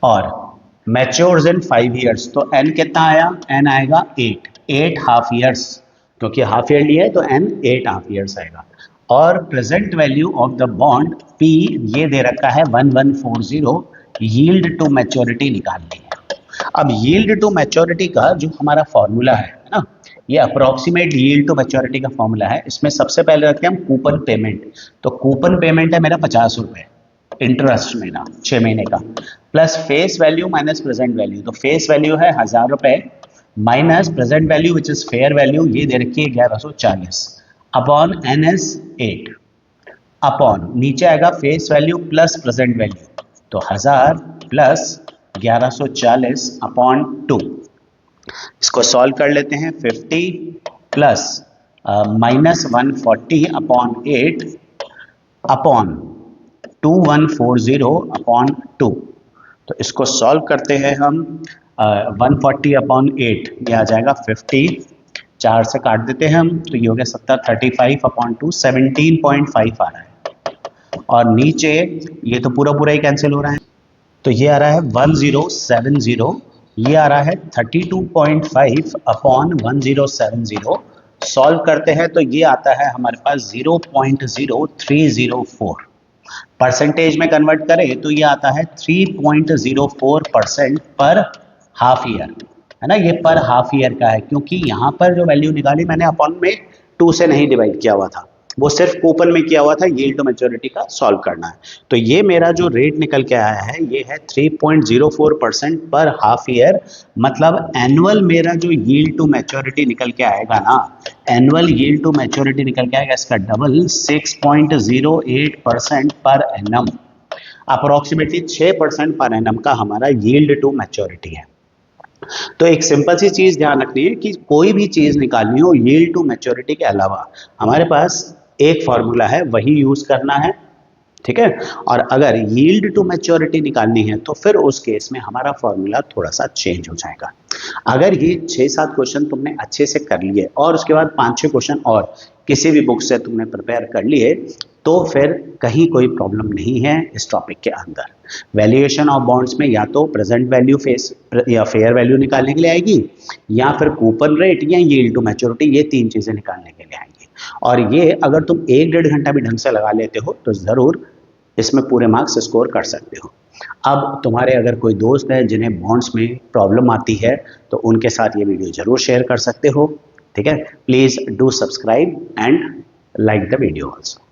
और मैच्योर्स इन 5 ईयर्स, तो एन कितना आया? एन आएगा 8 हाफ ईयर्स, क्योंकि हाफ ईयरली है तो एन 8 हाफ ईयर्स आएगा। और present value of the bond P ये दे रखा है 1140, यील्ड टू मैच्योरिटी निकालनी है। अब यील्ड टू मैच्योरिटी का जो हमारा फॉर्मूला है ना, ये अप्रोक्सीमेट यील्ड टू मैच्योरिटी का फॉर्मूला है। इसमें सबसे पहले रखते हैं हम कूपन पेमेंट, तो कूपन पेमेंट है मेरा 50 रुपए, इंटरेस्ट मेरा 6 महीने का, plus face value minus present value. तो फेस वैल्यू है 1000 रुपए minus present value which is fair value, ये दे रखी है 1140 अपॉन एन एस 8 अपॉन नीचे आएगा face value plus present value, तो 1000 प्लस 1140 अपॉन 2। इसको सॉल्व कर लेते हैं। 50 plus minus 140 upon 8 upon 2140 upon 2। तो इसको सॉल्व करते हैं हम। 140 अपॉन 8 ये आ जाएगा 50, 4 से काट देते हैं हम, तो ये हो गया 70, 35 अपॉन 2 17.5 आ रहा है। और नीचे ये तो पूरा पूरा ही कैंसिल हो रहा है, तो ये आ रहा है 1070, ये आ रहा है 32.5 अपॉन 1070। सॉल्व करते हैं तो ये आता है हमारे पास 0.0304। परसेंटेज में कन्वर्ट करें तो ये आता है 3.04% पर हाफ ईयर, है ना। ये पर हाफ ईयर का है, क्योंकि यहाँ पर जो वैल्यू निकाली मैंने अपॉन में 2 से नहीं डिवाइड किया हुआ था, वो सिर्फ कूपन में किया हुआ था। यील्ड टू मैच्योरिटी का सॉल्व करना है, तो ये मेरा जो रेट निकल के आया है ये है 3.04% पर हाफ ईयर। मतलब एनुअल मेरा जो यील्ड टू मैच्योरिटी निकल के आएगा ना, एनुअल यील्ड टू मैच्योरिटी निकल के आएगा इसका double 6.08% per annum, approximately 6% per annum का हमारा यील्ड टू मैच्योरिटी है। तो एक सिंपल सी चीज ध्यान रखनी है कि कोई भी चीज निकालनी हो यील्ड टू मैच्योरिटी के अलावा हमारे पास एक फॉर्मूला है, वही यूज करना है, ठीक है। और अगर यील्ड टू मैच्योरिटी निकालनी है तो फिर उस केस में हमारा फॉर्मूला थोड़ा सा चेंज हो जाएगा। अगर ये 6-7 क्वेश्चन तुमने अच्छे से कर लिए और उसके बाद 5-6 क्वेश्चन और किसी भी बुक से तुमने प्रिपेयर कर लिए, तो फिर कहीं कोई प्रॉब्लम नहीं है इस टॉपिक के अंदर। वैल्यूएशन ऑफ बॉन्ड्स में या तो प्रेजेंट वैल्यू फेस या फेयर वैल्यू निकालने के लिए आएगी, या फिर कूपन रेट या यील्ड टू मैच्योरिटी, ये 3 चीजें निकालने के लिए आएंगी। और ये अगर तुम 1-1.5 घंटा भी ढंग से लगा लेते हो तो जरूर इसमें पूरे मार्क्स स्कोर कर सकते हो। अब तुम्हारे अगर कोई दोस्त है जिन्हें बॉन्ड्स में प्रॉब्लम आती है तो उनके साथ ये वीडियो जरूर शेयर कर सकते हो, ठीक है। Please do subscribe and like the video also.